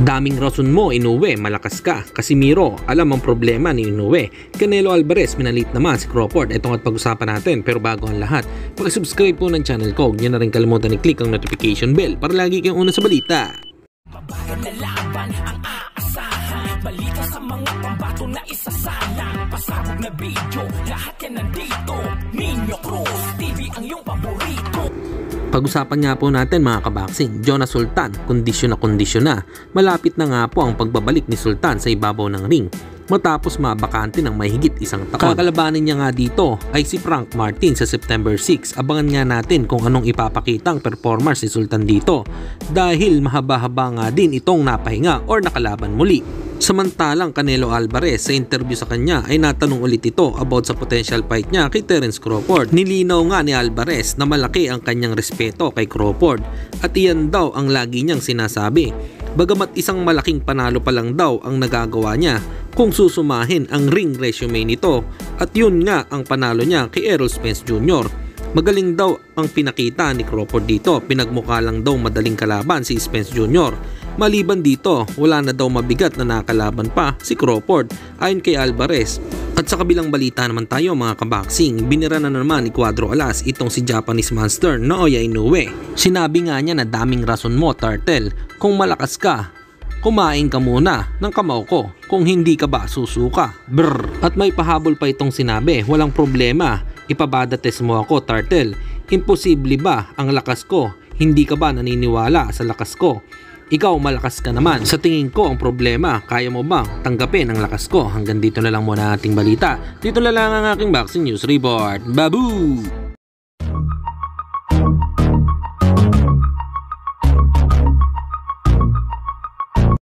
Daming rason mo, Inoue, malakas ka. Casimiro, alam ang problema ni Inoue. Canelo Alvarez, minalit naman si Crawford. Ito at pag-usapan natin, pero bago ang lahat, pag-subscribe po ng channel ko. Huwag nyo na rin kalimutan i-click ang notification bell para lagi kayong una sa balita. Babae na laban ang aasahan, balita sa mga pambato na isasalang, pasabog na video, lahat yan nandito. Nino Cruz TV ang iyong paborito. Pag-usapan nga po natin mga kaboxing, Jonas Sultan, kondisyon na. Malapit na nga po ang pagbabalik ni Sultan sa ibabaw ng ring matapos mabakante ng mahigit isang taon. Kakalabanin niya nga dito ay si Frank Martin sa September 6. Abangan nga natin kung anong ipapakita ang performance ni Sultan dito dahil mahaba-haba nga din itong napahinga or nakalaban muli. Samantalang Canelo Alvarez sa interview sa kanya ay natanong ulit ito about sa potential fight niya kay Terence Crawford. Nilinaw nga ni Alvarez na malaki ang kanyang respeto kay Crawford at iyan daw ang lagi niyang sinasabi. Bagamat isang malaking panalo pa lang daw ang nagagawa niya kung susumahin ang ring resume nito at yun nga ang panalo niya kay Errol Spence Jr. Magaling daw ang pinakita ni Crawford dito, pinagmukha lang daw madaling kalaban si Spence Jr. Maliban dito, wala na daw mabigat na nakalaban pa si Crawford ayon kay Alvarez. At sa kabilang balita naman tayo mga kaboxing, binira na naman ni Cuadro Alas itong si Japanese monster Naoya Inoue. Sinabi nga niya na daming rason mo, Turtle, kung malakas ka, kumain ka muna ng kamao ko, kung hindi ka ba susuka. Brr. At may pahabol pa itong sinabi, walang problema, ipabadates mo ako, Turtle. Imposible ba ang lakas ko? Hindi ka ba naniniwala sa lakas ko? Ikaw malakas ka naman. Sa tingin ko ang problema, kaya mo bang tanggapin ang lakas ko? Hanggang dito na lang muna ating balita. Dito na lang ang aking boxing news report. Babu!